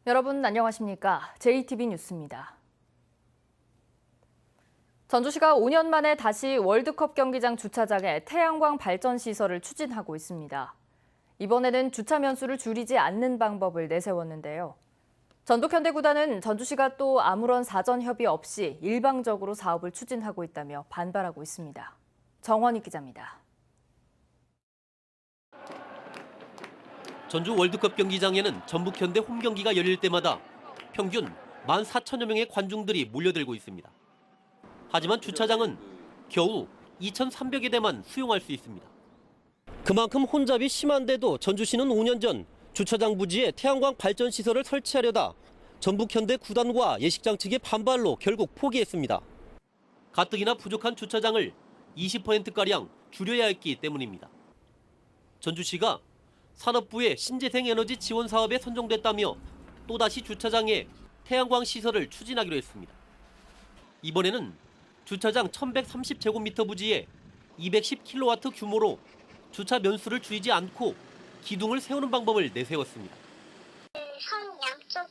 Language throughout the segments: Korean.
여러분 안녕하십니까? JTB 뉴스입니다. 전주시가 5년 만에 다시 월드컵 경기장 주차장에 태양광 발전 시설을 추진하고 있습니다. 이번에는 주차 면수를 줄이지 않는 방법을 내세웠는데요. 전북현대구단은 전주시가 또 아무런 사전 협의 없이 일방적으로 사업을 추진하고 있다며 반발하고 있습니다. 정원희 기자입니다. 전주 월드컵 경기장에는 전북현대 홈경기가 열릴 때마다 평균 14,000여 명의 관중들이 몰려들고 있습니다. 하지만 주차장은 겨우 2,300여 대만 수용할 수 있습니다. 그만큼 혼잡이 심한데도 전주시는 5년 전 주차장 부지에 태양광 발전 시설을 설치하려다 전북현대 구단과 예식장 측의 반발로 결국 포기했습니다. 가뜩이나 부족한 주차장을 20%가량 줄여야 했기 때문입니다. 전주시가 산업부의 신재생 에너지 지원 사업에 선정됐다며 또다시 주차장에 태양광 시설을 추진하기로 했습니다. 이번에는 주차장 1,130제곱미터 부지에 210kW 규모로 주차 면수를 줄이지 않고 기둥을 세우는 방법을 내세웠습니다. 선 양쪽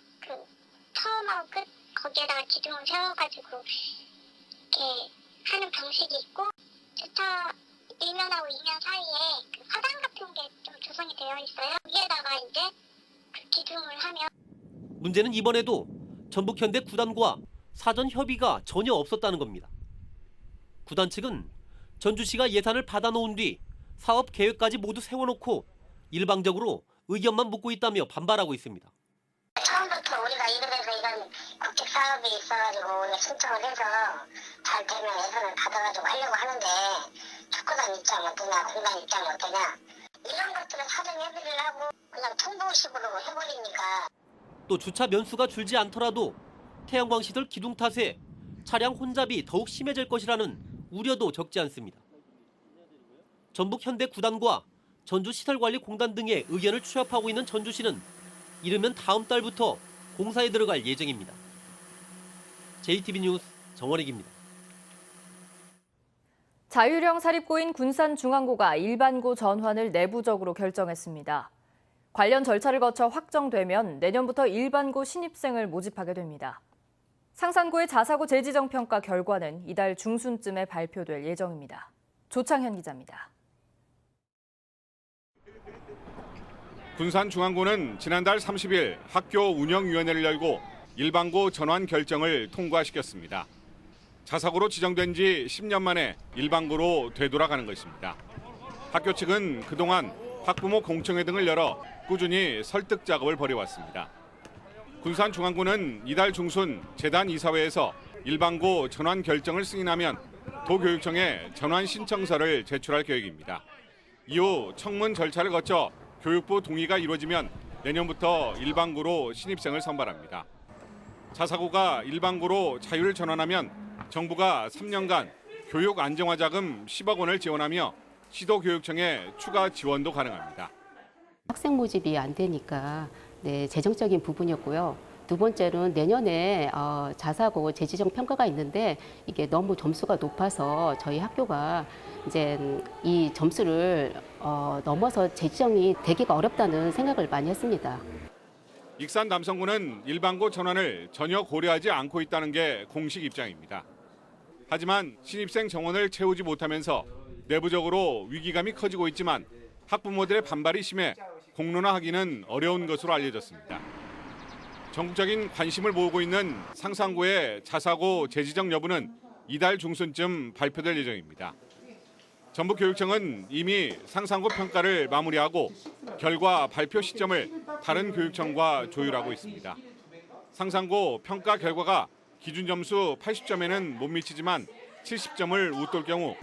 처음하고 끝 거기에다가 기둥을 세워가지고 이렇게 하는 방식이 있고 주차 1면하고 2면 사이에 화단 같은 게 좀 조성이 되어 있어요. 여기에다가 이제 기둥을 하면 문제는 이번에도 전북현대 구단과 사전 협의가 전혀 없었다는 겁니다. 구단 측은 전주시가 예산을 받아놓은 뒤 사업 계획까지 모두 세워놓고 일방적으로 의견만 묻고 있다며 반발하고 있습니다. 처음부터 우리가 이름에서 이런 국책 사업이 있어가지고 우리가 신청을 해서 잘 되면 예산을 받아가지고 하려고 하는데 축구단 입장 어떠냐, 공단 입장 어떠냐 이런 것들을 사전 협의를 하고 그냥 통보식으로 해버리니까. 또 주차 면수가 줄지 않더라도 태양광 시설 기둥 탓에 차량 혼잡이 더욱 심해질 것이라는 우려도 적지 않습니다. 전북현대 구단과 전주시설관리공단 등의 의견을 취합하고 있는 전주시는 이르면 다음 달부터 공사에 들어갈 예정입니다. JTB 뉴스 정원익입니다. 자율형 사립고인 군산중앙고가 일반고 전환을 내부적으로 결정했습니다. 관련 절차를 거쳐 확정되면 내년부터 일반고 신입생을 모집하게 됩니다. 상산고의 자사고 재지정 평가 결과는 이달 중순쯤에 발표될 예정입니다. 조창현 기자입니다. 군산중앙고는 지난달 30일 학교 운영위원회를 열고 일반고 전환 결정을 통과시켰습니다. 자사고로 지정된 지 10년 만에 일반고로 되돌아가는 것입니다. 학교 측은 그동안 학부모 공청회 등을 열어 꾸준히 설득 작업을 벌여왔습니다. 군산중앙고는 이달 중순 재단 이사회에서 일반고 전환 결정을 승인하면 도교육청에 전환 신청서를 제출할 계획입니다. 이후 청문 절차를 거쳐 교육부 동의가 이루어지면 내년부터 일반고로 신입생을 선발합니다. 자사고가 일반고로 자율 전환하면 정부가 3년간 교육 안정화 자금 10억 원을 지원하며 시도교육청에 추가 지원도 가능합니다. 학생 모집이 안 되니까 재정적인 부분이었고요. 두 번째로는 내년에 자사고 재지정 평가가 있는데 이게 너무 점수가 높아서 저희 학교가 이제 이 점수를 넘어서 재지정이 되기가 어렵다는 생각을 많이 했습니다. 익산 남성구는 일반고 전환을 전혀 고려하지 않고 있다는 게 공식 입장입니다. 하지만 신입생 정원을 채우지 못하면서 내부적으로 위기감이 커지고 있지만 학부모들의 반발이 심해 공론화하기는 어려운 것으로 알려졌습니다. 전국적인 관심을 모으고 있는 상산고의 자사고 재지정 여부는 이달 중순쯤 발표될 예정입니다. 전북교육청은 이미 상산고 평가를 마무리하고 결과 발표 시점을 다른 교육청과 조율하고 있습니다. 상산고 평가 결과가 기준 점수 80점에는 못 미치지만 70점을 웃돌 경우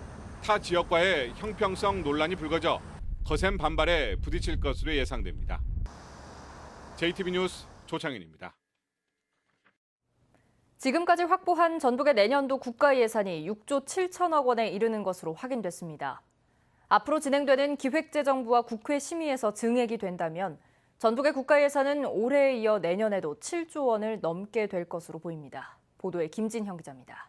타 지역과의 형평성 논란이 불거져 거센 반발에 부딪힐 것으로 예상됩니다. JTB 뉴스 조창현입니다. 지금까지 확보한 전북의 내년도 국가 예산이 6조 7천억 원에 이르는 것으로 확인됐습니다. 앞으로 진행되는 기획재정부와 국회 심의에서 증액이 된다면 전북의 국가 예산은 올해에 이어 내년에도 7조 원을 넘게 될 것으로 보입니다. 보도에 김진형 기자입니다.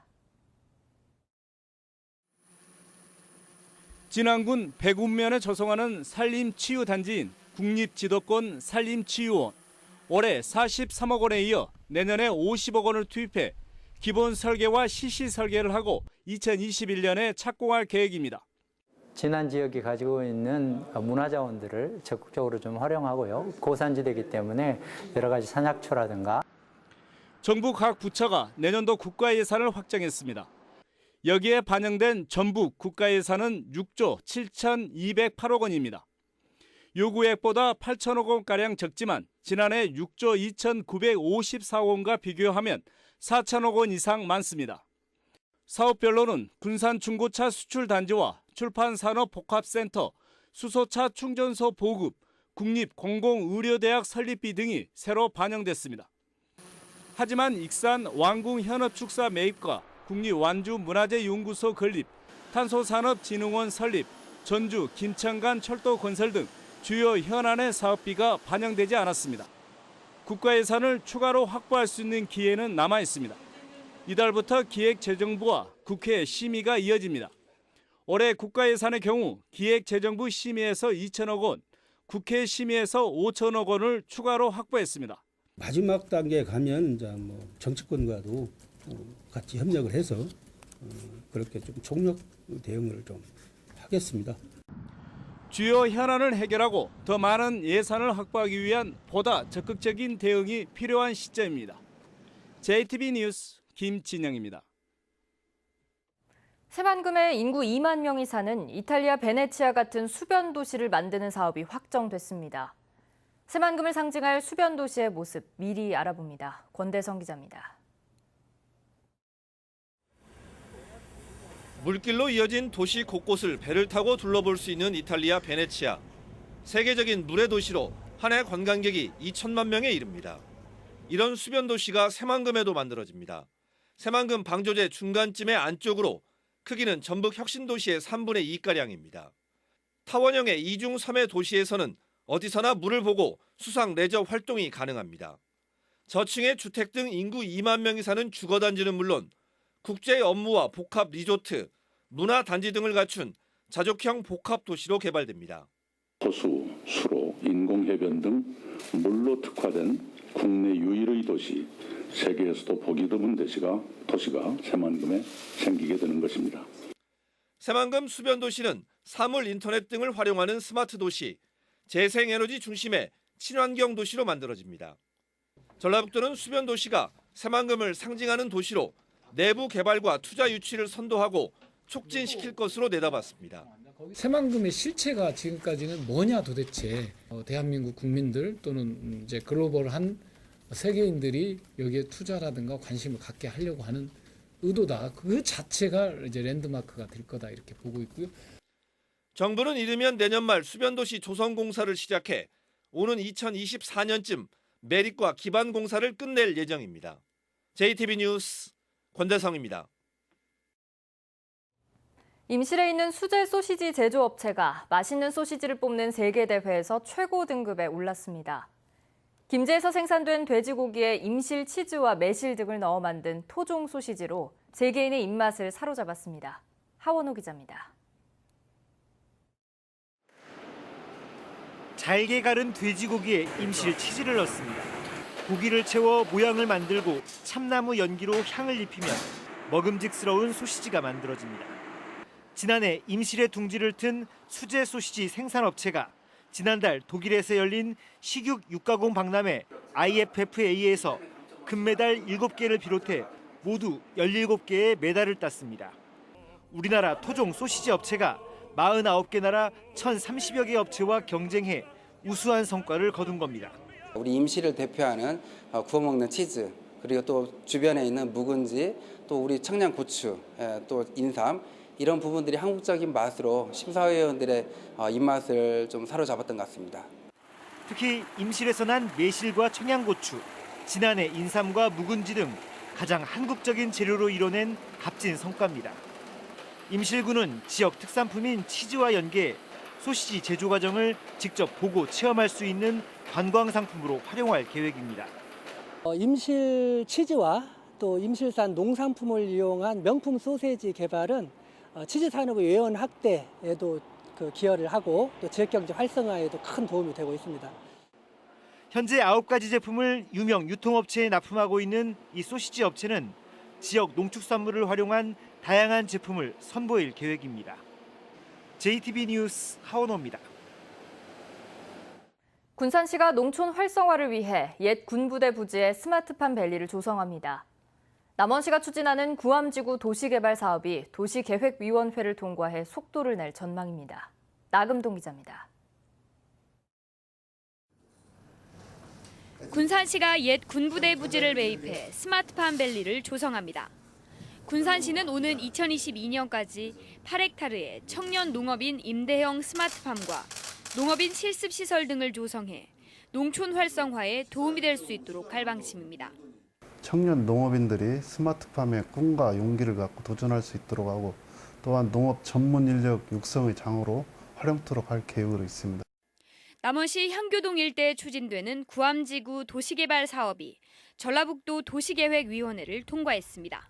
진안군 백운면에 조성하는 산림치유단지인 국립지도권 산림치유원. 올해 43억 원에 이어 내년에 50억 원을 투입해 기본 설계와 실시 설계를 하고 2021년에 착공할 계획입니다. 진안 지역이 가지고 있는 문화자원들을 적극적으로 좀 활용하고요. 고산지대이기 때문에 여러 가지 산약초라든가. 정부 각 부처가 내년도 국가 예산을 확정했습니다. 여기에 반영된 전북 국가 예산은 6조 7,208억 원입니다. 요구액보다 8천억 원가량 적지만 지난해 6조 2,954억 원과 비교하면 4천억 원 이상 많습니다. 사업별로는 군산 중고차 수출단지와 출판산업복합센터, 수소차 충전소 보급, 국립공공의료대학 설립비 등이 새로 반영됐습니다. 하지만 익산 왕궁현업축사 매입과 국립완주문화재연구소 건립, 탄소산업진흥원 설립, 전주 김천간 철도 건설 등 주요 현안의 사업비가 반영되지 않았습니다. 국가 예산을 추가로 확보할 수 있는 기회는 남아 있습니다. 이달부터 기획재정부와 국회 심의가 이어집니다. 올해 국가 예산의 경우 기획재정부 심의에서 2천억 원, 국회 심의에서 5천억 원을 추가로 확보했습니다. 마지막 단계에 가면 이제 뭐 정치권과도 같이 협력을 해서 그렇게 좀 총력 대응을 좀 하겠습니다. 주요 현안을 해결하고 더 많은 예산을 확보하기 위한 보다 적극적인 대응이 필요한 시점입니다. JTB 뉴스 김진영입니다. 새만금에 인구 2만 명이 사는 이탈리아 베네치아 같은 수변 도시를 만드는 사업이 확정됐습니다. 새만금을 상징할 수변 도시의 모습 미리 알아봅니다. 권대성 기자입니다. 물길로 이어진 도시 곳곳을 배를 타고 둘러볼 수 있는 이탈리아 베네치아. 세계적인 물의 도시로 한 해 관광객이 2천만 명에 이릅니다. 이런 수변 도시가 새만금에도 만들어집니다. 새만금 방조제 중간쯤의 안쪽으로 크기는 전북 혁신도시의 3분의 2가량입니다. 타원형의 이중 섬의 도시에서는 어디서나 물을 보고 수상 레저 활동이 가능합니다. 저층의 주택 등 인구 2만 명이 사는 주거단지는 물론 국제 업무와 복합 리조트, 문화단지 등을 갖춘 자족형 복합 도시로 개발됩니다. 호수, 수로, 인공해변 등 물로 특화된 국내 유일의 도시, 세계에서도 보기 드문 도시가 새만금에 생기게 되는 것입니다. 새만금 수변 도시는 사물 인터넷 등을 활용하는 스마트 도시, 재생에너지 중심의 친환경 도시로 만들어집니다. 전라북도는 수변 도시가 새만금을 상징하는 도시로 내부 개발과 투자 유치를 선도하고 촉진시킬 것으로 내다봤습니다. 새만금의 실체가 지금까지는 뭐냐 도대체 대한민국 국민들 또는 이제 글로벌한 세계인들이 여기에 투자라든가 관심을 갖게 하려고 하는 의도다. 그 자체가 이제 랜드마크가 될 거다 이렇게 보고 있고요. 정부는 이르면 내년 말 수변도시 조성 공사를 시작해 오는 2024년쯤 매립과 기반 공사를 끝낼 예정입니다. JTB 뉴스 권대성입니다. 임실에 있는 수제 소시지 제조업체가 맛있는 소시지를 뽑는 세계대회에서 최고 등급에 올랐습니다. 김제에서 생산된 돼지고기에 임실 치즈와 매실 등을 넣어 만든 토종 소시지로 세계인의 입맛을 사로잡았습니다. 하원호 기자입니다. 잘게 갈은 돼지고기에 임실 치즈를 넣습니다. 고기를 채워 모양을 만들고 참나무 연기로 향을 입히면 먹음직스러운 소시지가 만들어집니다. 지난해 임실의 둥지를 튼 수제 소시지 생산업체가 지난달 독일에서 열린 식육 육가공 박람회 IFFA에서 금메달 7개를 비롯해 모두 17개의 메달을 땄습니다. 우리나라 토종 소시지 업체가 49개 나라 1,030여 개 업체와 경쟁해 우수한 성과를 거둔 겁니다. 우리 임실을 대표하는 구워 먹는 치즈, 그리고 또 주변에 있는 묵은지, 또 우리 청양고추, 또 인삼 이런 부분들이 한국적인 맛으로 심사위원들의 입맛을 좀 사로잡았던 것 같습니다. 특히 임실에서 난 매실과 청양고추, 진안의 인삼과 묵은지 등 가장 한국적인 재료로 이뤄낸 값진 성과입니다. 임실군은 지역 특산품인 치즈와 연계해 소시지 제조 과정을 직접 보고 체험할 수 있는 관광 상품으로 활용할 계획입니다. 임실 치즈와 또 임실산 농산품을 이용한 명품 소세지 개발은 치즈 산업의 외연 확대에도 기여를 하고 또 지역 경제 활성화에도 큰 도움이 되고 있습니다. 현재 9가지 제품을 유명 유통업체에 납품하고 있는 이 소시지 업체는 지역 농축산물을 활용한 다양한 제품을 선보일 계획입니다. JTB 뉴스 하원호입니다. 군산시가 농촌 활성화를 위해 옛 군부대 부지에 스마트팜 밸리를 조성합니다. 남원시가 추진하는 구암지구 도시개발 사업이 도시계획위원회를 통과해 속도를 낼 전망입니다. 나금동 기자입니다. 군산시가 옛 군부대 부지를 매입해 스마트팜 밸리를 조성합니다. 군산시는 오는 2022년까지 8헥타르의 청년 농업인 임대형 스마트팜과 농업인 실습시설 등을 조성해 농촌 활성화에 도움이 될 수 있도록 할 방침입니다. 청년 농업인들이 스마트팜의 꿈과 용기를 갖고 도전할 수 있도록 하고 또한 농업 전문 인력 육성의 장으로 활용토록 할 계획으로 있습니다. 남원시 향교동 일대에 추진되는 구암지구 도시개발 사업이 전라북도 도시계획위원회를 통과했습니다.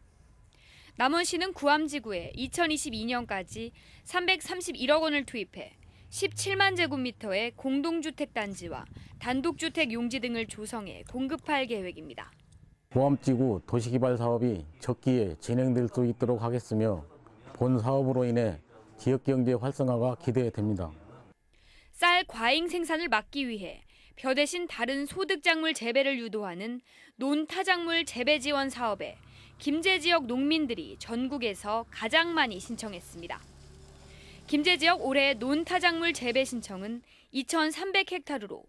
남원시는 구암지구에 2022년까지 331억 원을 투입해 17만 제곱미터의 공동주택단지와 단독주택 용지 등을 조성해 공급할 계획입니다. 구암지구 도시개발 사업이 적기에 진행될 수 있도록 하겠으며 본 사업으로 인해 지역경제 활성화가 기대됩니다. 쌀 과잉 생산을 막기 위해 벼 대신 다른 소득작물 재배를 유도하는 논타작물 재배 지원 사업에 김제 지역 농민들이 전국에서 가장 많이 신청했습니다. 김제 지역 올해 논타작물 재배 신청은 2,300헥타르로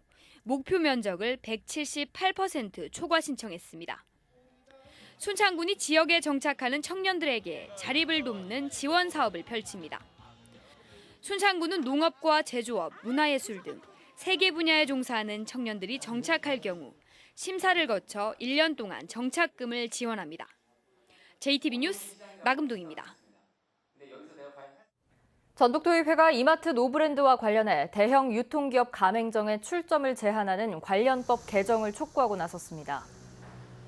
목표 면적을 178% 초과 신청했습니다. 순창군이 지역에 정착하는 청년들에게 자립을 돕는 지원 사업을 펼칩니다. 순창군은 농업과 제조업, 문화예술 등 3개 분야에 종사하는 청년들이 정착할 경우 심사를 거쳐 1년 동안 정착금을 지원합니다. JTB 뉴스 나금동입니다. 전북도의회가 이마트 노브랜드와 관련해 대형 유통기업 가맹점의 출점을 제한하는 관련법 개정을 촉구하고 나섰습니다.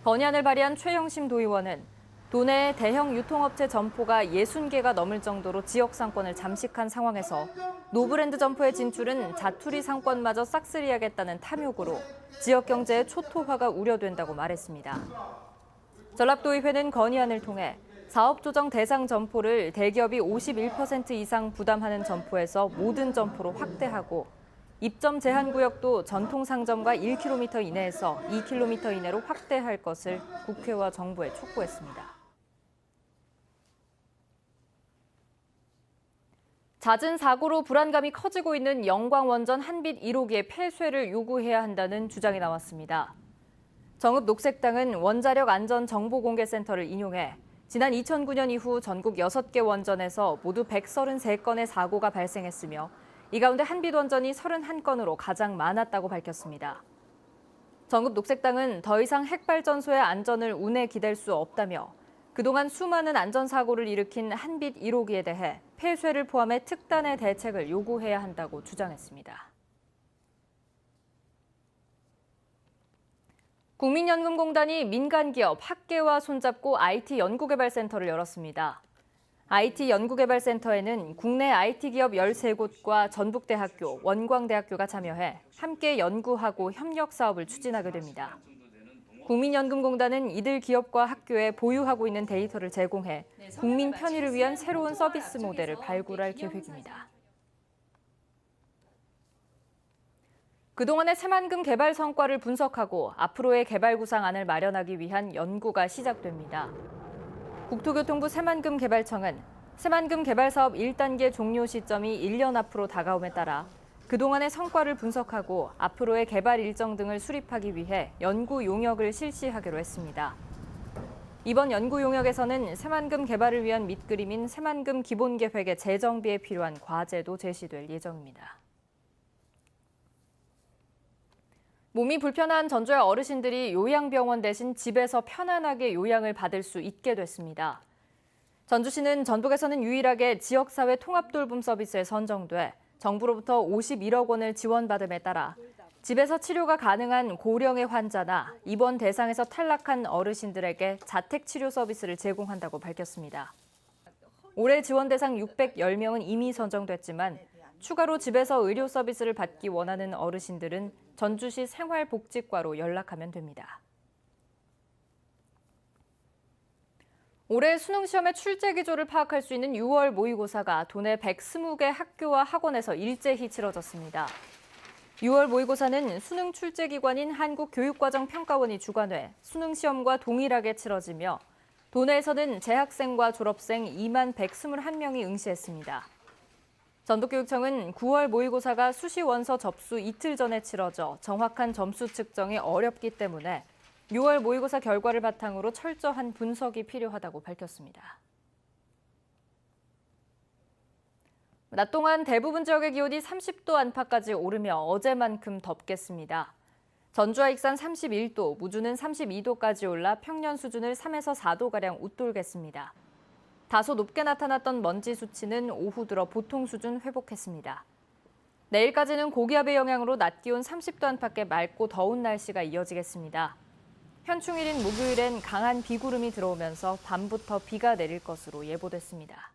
건의안을 발의한 최영심 도의원은 도내 대형 유통업체 점포가 60개가 넘을 정도로 지역 상권을 잠식한 상황에서 노브랜드 점포의 진출은 자투리 상권마저 싹쓸이하겠다는 탐욕으로 지역 경제의 초토화가 우려된다고 말했습니다. 전라도의회는 건의안을 통해 사업조정 대상 점포를 대기업이 51% 이상 부담하는 점포에서 모든 점포로 확대하고 입점 제한 구역도 전통 상점과 1km 이내에서 2km 이내로 확대할 것을 국회와 정부에 촉구했습니다. 잦은 사고로 불안감이 커지고 있는 영광원전 한빛 1호기의 폐쇄를 요구해야 한다는 주장이 나왔습니다. 정읍녹색당은 원자력 안전 정보공개센터를 인용해 지난 2009년 이후 전국 6개 원전에서 모두 133건의 사고가 발생했으며 이 가운데 한빛원전이 31건으로 가장 많았다고 밝혔습니다. 정읍녹색당은 더 이상 핵발전소의 안전을 운에 기댈 수 없다며 그동안 수많은 안전사고를 일으킨 한빛 1호기에 대해 폐쇄를 포함해 특단의 대책을 요구해야 한다고 주장했습니다. 국민연금공단이 민간기업 학계와 손잡고 IT 연구개발센터를 열었습니다. IT 연구개발센터에는 국내 IT 기업 13곳과 전북대학교, 원광대학교가 참여해 함께 연구하고 협력 사업을 추진하게 됩니다. 국민연금공단은 이들 기업과 학교에 보유하고 있는 데이터를 제공해 국민 편의를 위한 새로운 서비스 모델을 발굴할 계획입니다. 그동안의 새만금 개발 성과를 분석하고 앞으로의 개발 구상안을 마련하기 위한 연구가 시작됩니다. 국토교통부 새만금 개발청은 새만금 개발 사업 1단계 종료 시점이 1년 앞으로 다가옴에 따라 그동안의 성과를 분석하고 앞으로의 개발 일정 등을 수립하기 위해 연구 용역을 실시하기로 했습니다. 이번 연구 용역에서는 새만금 개발을 위한 밑그림인 새만금 기본계획의 재정비에 필요한 과제도 제시될 예정입니다. 몸이 불편한 전주의 어르신들이 요양병원 대신 집에서 편안하게 요양을 받을 수 있게 됐습니다. 전주시는 전북에서는 유일하게 지역사회 통합돌봄 서비스에 선정돼 정부로부터 51억 원을 지원받음에 따라 집에서 치료가 가능한 고령의 환자나 입원 대상에서 탈락한 어르신들에게 자택치료 서비스를 제공한다고 밝혔습니다. 올해 지원 대상 610명은 이미 선정됐지만 추가로 집에서 의료 서비스를 받기 원하는 어르신들은 전주시 생활복지과로 연락하면 됩니다. 올해 수능시험의 출제 기조를 파악할 수 있는 6월 모의고사가 도내 120개 학교와 학원에서 일제히 치러졌습니다. 6월 모의고사는 수능 출제 기관인 한국교육과정평가원이 주관해 수능시험과 동일하게 치러지며 도내에서는 재학생과 졸업생 2만 121명이 응시했습니다. 전북교육청은 9월 모의고사가 수시 원서 접수 이틀 전에 치러져 정확한 점수 측정이 어렵기 때문에 6월 모의고사 결과를 바탕으로 철저한 분석이 필요하다고 밝혔습니다. 낮 동안 대부분 지역의 기온이 30도 안팎까지 오르며 어제만큼 덥겠습니다. 전주와 익산 31도, 무주는 32도까지 올라 평년 수준을 3에서 4도가량 웃돌겠습니다. 다소 높게 나타났던 먼지 수치는 오후 들어 보통 수준 회복했습니다. 내일까지는 고기압의 영향으로 낮 기온 30도 안팎의 맑고 더운 날씨가 이어지겠습니다. 현충일인 목요일엔 강한 비구름이 들어오면서 밤부터 비가 내릴 것으로 예보됐습니다.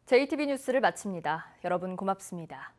JTB 뉴스를 마칩니다. 여러분 고맙습니다.